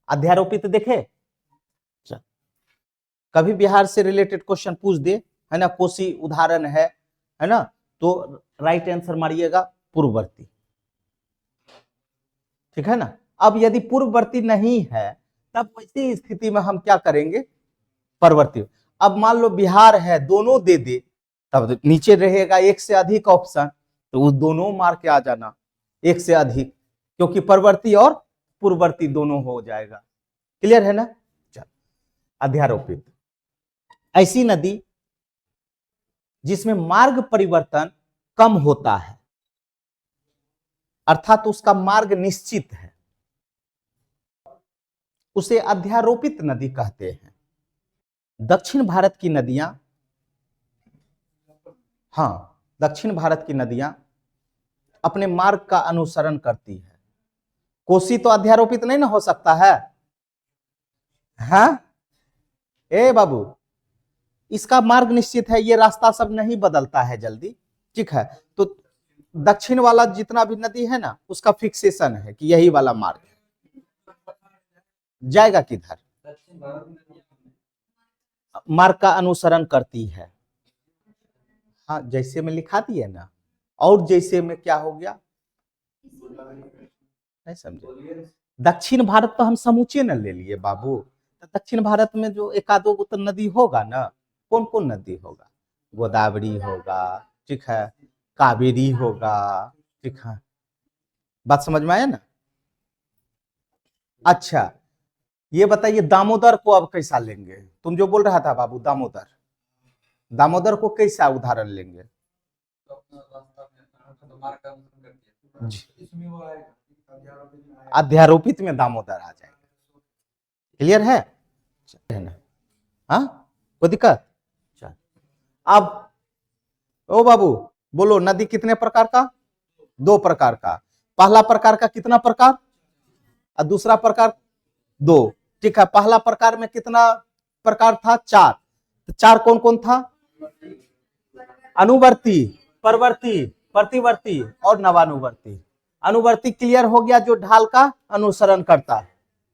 अध्यारोपित देखे, कभी बिहार से रिलेटेड क्वेश्चन पूछ दे, है ना, कोसी उदाहरण है ना, तो राइट आंसर मारिएगा पूर्ववर्ती, ठीक है ना। अब यदि पूर्ववर्ती नहीं है तब वैसी स्थिति में हम क्या करेंगे, परवर्ती। अब मान लो बिहार है, दोनों दे दे, तब नीचे रहेगा एक से अधिक ऑप्शन, तो वो दोनों मार के आ जाना, एक से अधिक, क्योंकि परवर्ती और पूर्ववर्ती दोनों हो जाएगा। क्लियर है ना। चल, अध्यारोपित ऐसी नदी जिसमें मार्ग परिवर्तन कम होता है, अर्थात उसका मार्ग निश्चित है, उसे अध्यारोपित नदी कहते हैं। दक्षिण भारत की नदियां, हाँ, दक्षिण भारत की नदियां अपने मार्ग का अनुसरण करती है। कोसी तो अध्यारोपित नहीं ना हो सकता है, हाँ? ए बाबू, इसका मार्ग निश्चित है, ये रास्ता सब नहीं बदलता है जल्दी, ठीक है। तो दक्षिण वाला जितना भी नदी है ना, उसका फिक्सेशन है कि यही वाला मार्ग है। जाएगा किधर, मार्ग का अनुसरण करती है। हाँ, जैसे में लिखा दिए ना, और जैसे में क्या हो गया, नहीं समझे। दक्षिण भारत तो हम समूचे न ले लिए बाबू, तो दक्षिण भारत में जो एक आधो तो नदी होगा ना, कौन कौन नदी होगा, गोदावरी होगा, ठीक है, कावेरी होगा, ठीक है, बात समझ में आया ना। अच्छा, ये बताइए दामोदर को अब कैसा लेंगे, तुम जो बोल रहा था बाबू, दामोदर, दामोदर को कैसा उदाहरण लेंगे, अध्यारोपित में दामोदर आ जाएगा। क्लियर है ना, हाँ, कोई दिक्कत। अब ओ बाबू बोलो, नदी कितने प्रकार का, दो प्रकार का, पहला प्रकार का कितना प्रकार, और दूसरा प्रकार दो, ठीक है। पहला प्रकार में कितना प्रकार था, चार, तो चार कौन कौन था, अनुवर्ती, परवर्ती, प्रतिवर्ती और नवानुवर्ती। अनुवर्ती क्लियर हो गया, जो ढाल का अनुसरण करता है।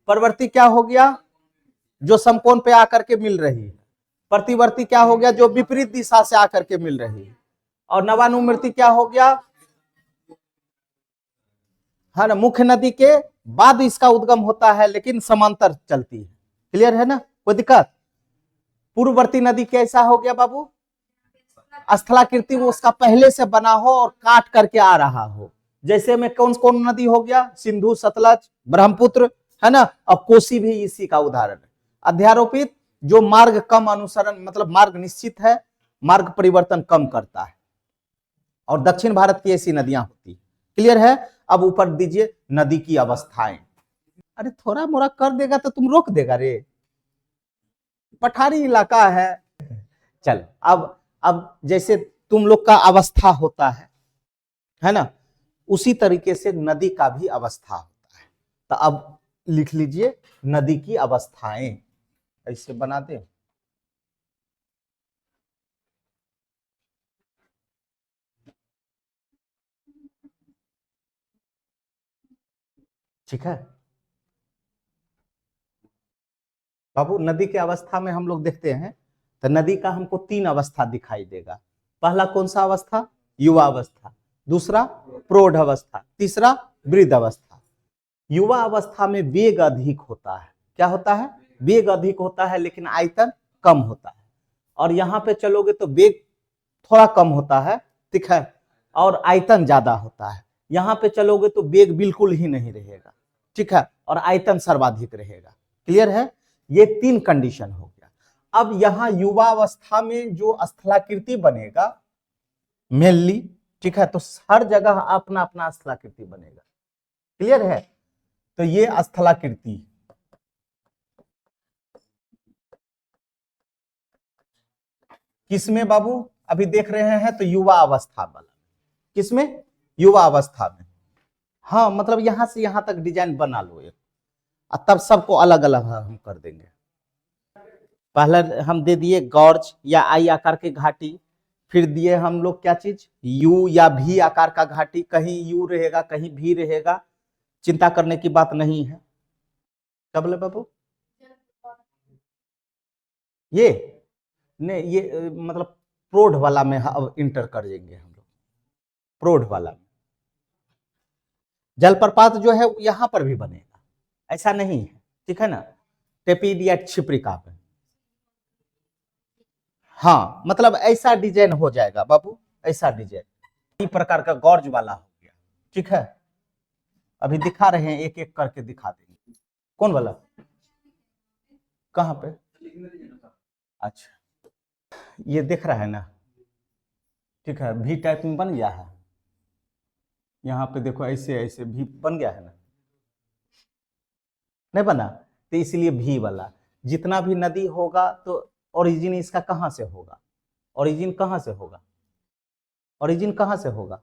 परवर्ती क्या हो गया, जो समकोण पे आकर के मिल रही है। प्रतिवर्ती क्या हो गया, जो विपरीत दिशा से आकर के मिल रही है। और नवानुवर्ती क्या हो गया, है ना, मुख्य नदी के बाद इसका उद्गम होता है लेकिन समांतर चलती है। क्लियर है ना, कोई दिक्कत। पूर्ववर्ती नदी कैसा हो गया बाबू, स्थलाकृति वो उसका पहले से बना हो और काट करके आ रहा हो। जैसे में कौन कौन नदी हो गया, सिंधु, सतलज, ब्रह्मपुत्र, है ना, और कोसी भी इसी का उदाहरण है। अध्यारोपित जो मार्ग कम अनुसरण, मतलब मार्ग निश्चित है, मार्ग परिवर्तन कम करता है, और दक्षिण भारत की ऐसी नदियां होती है। क्लियर है। अब ऊपर दीजिए नदी की अवस्थाएं। अरे थोड़ा मोड़ा कर देगा तो तुम रोक देगा रे, पठारी इलाका है। चल, अब जैसे तुम लोग का अवस्था होता है ना, उसी तरीके से नदी का भी अवस्था होता है। तो अब लिख लीजिए नदी की अवस्थाएं, ऐसे बना दे, ठीक है बाबू। नदी के अवस्था में हम लोग देखते हैं तो नदी का हमको तीन अवस्था दिखाई देगा। पहला कौन सा अवस्था, युवा अवस्था, दूसरा प्रौढ़ अवस्था, तीसरा वृद्ध अवस्था। युवा अवस्था में वेग अधिक होता है, क्या होता है, वेग अधिक होता है लेकिन आयतन कम होता है। और यहां पे चलोगे तो वेग थोड़ा कम होता है, ठीक है, और आयतन ज्यादा होता है। यहां पे चलोगे तो वेग बिल्कुल ही नहीं रहेगा, ठीक है, और आयतन सर्वाधिक रहेगा। क्लियर है, ये तीन कंडीशन हो गया। अब यहां युवा अवस्था में जो स्थलाकृति बनेगा मेनली, ठीक है, तो हर जगह अपना अपना स्थलाकृति बनेगा। क्लियर है, तो ये स्थलाकृति किसमें बाबू अभी देख रहे हैं, तो युवा अवस्था वाला, किसमें, युवा अवस्था में। हाँ, मतलब यहां से यहां तक डिजाइन बना लो एक, तब सबको अलग अलग हम कर देंगे। पहले हम दे दिए गॉर्ज या आई आकार की घाटी, फिर दिए हम लोग क्या चीज, यू या भी आकार का घाटी, कहीं यू रहेगा कहीं भी रहेगा, चिंता करने की बात नहीं है। क्या बोले बाबू? ये नहीं, ये मतलब प्रौढ़ वाला में अब इंटर कर देंगे हम लोग, प्रौढ़ वाला में। जलप्रपात जो है यहां पर भी बनेगा, ऐसा नहीं है, ठीक है ना, टेपीड या क्षिप्रिका पे। हाँ, मतलब ऐसा डिजाइन हो जाएगा बाबू, ऐसा डिजाइन, इस प्रकार का गॉर्ज वाला हो गया, ठीक है। अभी दिखा रहे हैं, एक एक करके दिखा देंगे। कौन वाला? कहाँ पे? अच्छा, ये दिख रहा है ना, ठीक है, भी टाइप में बन गया है। यहाँ पे देखो, ऐसे ऐसे भी बन गया है ना, नहीं बना? तो इसलिए भी वाला, जितना भी नदी होगा तो ओरिजिन इसका कहाँ से होगा? ओरिजिन कहाँ से होगा? ओरिजिन कहाँ से होगा?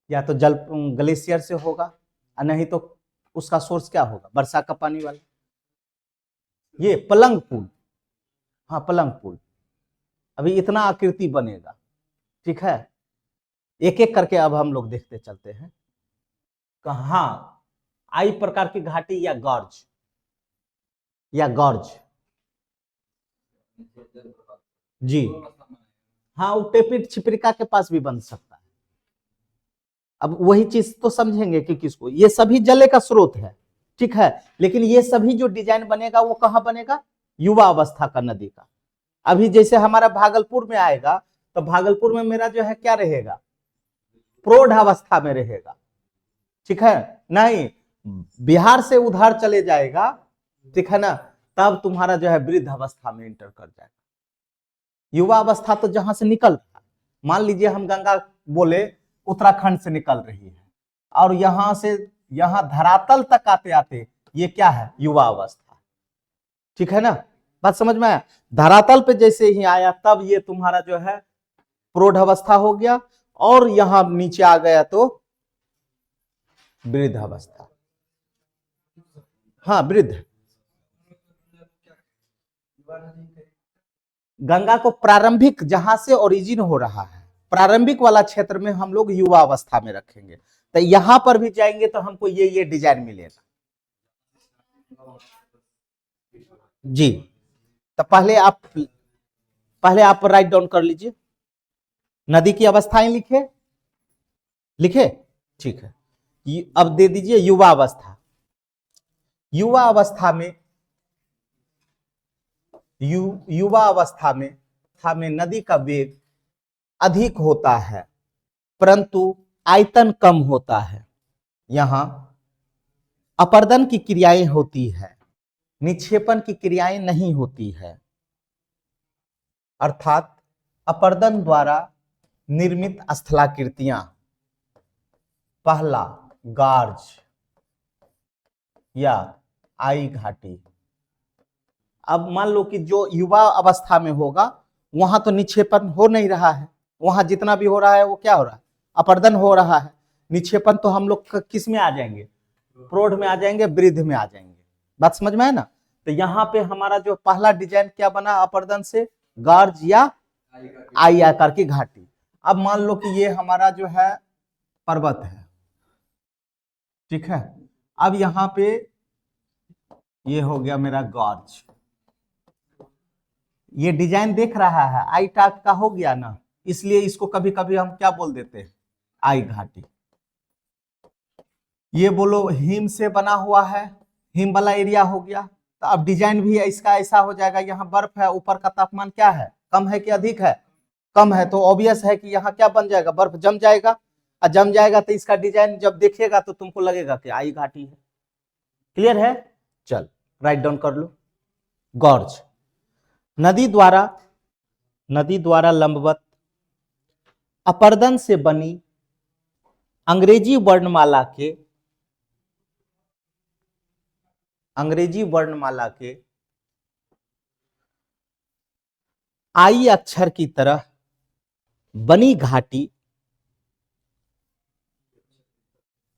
या तो जल ग्लेशियर से होगा, और नहीं तो उसका सोर्स क्या होगा? वर्षा का पानी वाला, ये पलंग पुल। हाँ, पलंग पुल। अभी इतना आकृति बनेगा, ठीक है, एक एक करके अब हम लोग देखते चलते हैं। कहाँ आई प्रकार की घाटी या गॉर्ज, या गॉर्ज जी, हाँ, वो टेपिड छिप्रिका के पास भी बन सकता है। अब वही चीज तो समझेंगे कि किसको, ये सभी जले का स्रोत है, ठीक है, लेकिन ये सभी जो डिजाइन बनेगा वो कहाँ बनेगा? युवा अवस्था का नदी का। अभी जैसे हमारा भागलपुर में आएगा, तो भागलपुर में मेरा जो है क्या रहेगा? प्रौढ़ अवस्था में रहेगा, ठीक है। नहीं, बिहार से उधर चले जाएगा, ठीक है ना, तब तुम्हारा जो है वृद्ध अवस्था में इंटर कर जाएगा। युवा अवस्था तो जहां से निकल रहा है, मान लीजिए हम गंगा बोले उत्तराखंड से निकल रही है, और यहां से यहां धरातल तक आते आते ये क्या है? युवा अवस्था, ठीक है ना, बात समझ में आया? धरातल पे जैसे ही आया तब ये तुम्हारा जो है प्रौढ़ अवस्था हो गया, और यहां नीचे आ गया तो वृद्ध अवस्था। हाँ, वृद्ध। गंगा को प्रारंभिक जहां से ओरिजिन हो रहा है, प्रारंभिक वाला क्षेत्र में हम लोग युवा अवस्था में रखेंगे, तो यहां पर भी जाएंगे तो हमको ये डिजाइन मिलेगा जी। तो पहले आप राइट डाउन कर लीजिए, नदी की अवस्थाएं लिखे, लिखे, ठीक है। अब दे दीजिए युवा अवस्था। युवा अवस्था में युवा अवस्था में नदी का वेग अधिक होता है, परंतु आयतन कम होता है। यहां अपर्दन की क्रियाएं होती है, निक्षेपण की क्रियाएं नहीं होती है, अर्थात अपर्दन द्वारा निर्मित स्थलाकृतियां, पहला गार्ज या आई घाटी। अब मान लो कि जो युवा अवस्था में होगा वहां तो निक्षेपण हो नहीं रहा है, वहां जितना भी हो रहा है वो क्या हो रहा है? अपर्दन हो रहा है। निक्षेपण तो हम लोग किस में आ जाएंगे? प्रौढ़ में आ जाएंगे, वृद्ध में आ जाएंगे, बात समझ में है ना? तो यहाँ पे हमारा जो पहला डिजाइन क्या बना अपर्दन से? गार्ज या आई आकार की घाटी। अब मान लो कि ये हमारा जो है पर्वत है, ठीक है, अब यहाँ पे ये हो गया मेरा गार्ज। ये डिजाइन देख रहा है, आई टाइप का हो गया ना, इसलिए इसको कभी कभी हम क्या बोल देते हैं? आई घाटी। ये बोलो हिम से बना हुआ है, हिम वाला एरिया हो गया, तो अब डिजाइन भी इसका ऐसा हो जाएगा। यहाँ बर्फ है, ऊपर का तापमान क्या है? कम है कि अधिक है? कम है, तो ऑब्वियस है कि यहाँ क्या बन जाएगा? बर्फ जम जाएगा, और जम जाएगा तो इसका डिजाइन जब देखेगा तो तुमको लगेगा कि आई घाटी है। क्लियर है? चल राइट डाउन कर लो। गॉर्ज नदी द्वारा लंबवत अपर्दन से बनी अंग्रेजी वर्णमाला के आई अक्षर की तरह बनी घाटी,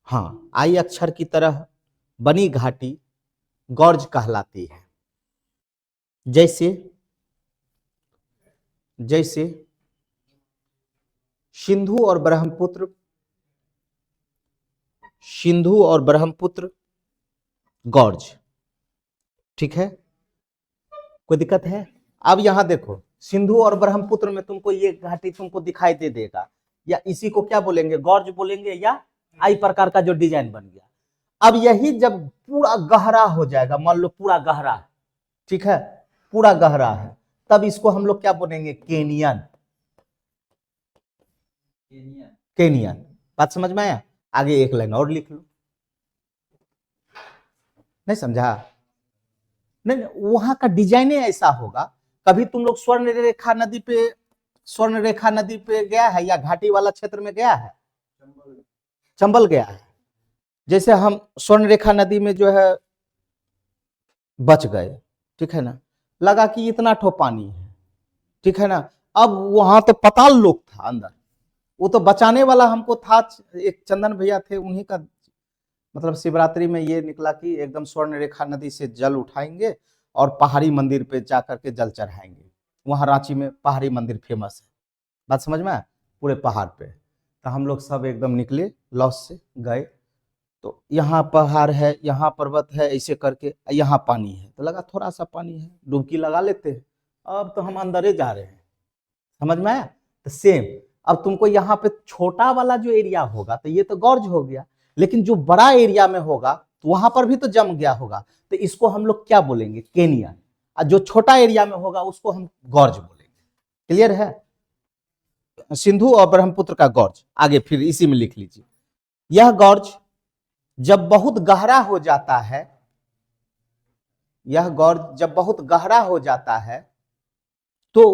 हाँ, आई अक्षर की तरह बनी घाटी गॉर्ज कहलाती है। जैसे सिंधु और ब्रह्मपुत्र गॉर्ज। ठीक है, कोई दिक्कत है? अब यहां देखो, सिंधु और ब्रह्मपुत्र में तुमको ये घाटी तुमको दिखाई दे देगा, या इसी को क्या बोलेंगे, गॉर्ज बोलेंगे, या आई प्रकार का जो डिजाइन बन गया। अब यही जब पूरा गहरा हो जाएगा, मान लो पूरा गहरा है, ठीक है, पूरा गहरा है, तब इसको हम लोग क्या बोलेंगे, केनियन। केनियन, बात समझ में आया? आगे एक लाइन और लिख लो। नहीं समझा? नहीं, वहां का डिजाइन ऐसा होगा। कभी तुम लोग स्वर्ण रेखा नदी पे गया है, या घाटी वाला क्षेत्र में गया है? चंबल गया है। जैसे हम स्वर्ण रेखा नदी में जो है बच गए, ठीक है ना, लगा कि इतना ठो पानी है, ठीक है ना, अब वहां तो पाताल लोक था अंदर, वो तो बचाने वाला हमको था, एक चंदन भैया थे, उन्हीं का मतलब शिवरात्रि में ये निकला कि एकदम स्वर्ण रेखा नदी से जल उठाएंगे और पहाड़ी मंदिर पे जाकर के जल चढ़ाएंगे। वहां रांची में पहाड़ी मंदिर फेमस है, बात समझ में आया? पूरे पहाड़ पे। तो हम लोग सब एकदम निकले, लॉस से गए, तो यहाँ पहाड़ है, यहाँ पर्वत है, ऐसे करके यहाँ पानी है, तो लगा थोड़ा सा पानी है, डुबकी लगा लेते हैं। अब तो हम अंदर ही जा रहे हैं, समझ में आया? तो सेम, अब तुमको यहाँ पे छोटा वाला जो एरिया होगा तो ये तो गॉर्ज हो गया, लेकिन जो बड़ा एरिया में होगा तो वहां पर भी तो जम गया होगा, तो इसको हम लोग क्या बोलेंगे, केनियन। और जो छोटा एरिया में होगा उसको हम गॉर्ज बोलेंगे। क्लियर है? सिंधु और ब्रह्मपुत्र का गॉर्ज, आगे फिर इसी में लिख लीजिए। यह गॉर्ज जब बहुत गहरा हो जाता है, यह गॉर्ज जब बहुत गहरा हो जाता है तो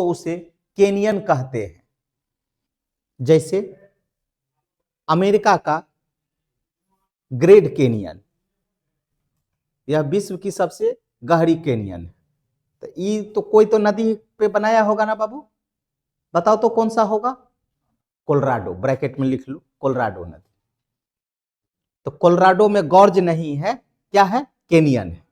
उसे केनियन कहते हैं। जैसे अमेरिका का ग्रेट केनियन, यह विश्व की सबसे गहरी केनियन है। तो ये तो कोई तो नदी पे बनाया होगा ना बाबू, बताओ तो कौन सा होगा? कोलोराडो, ब्रैकेट में लिख लो, कोलोराडो नदी। तो कोलोराडो में गॉर्ज नहीं है, क्या है, केनियन है।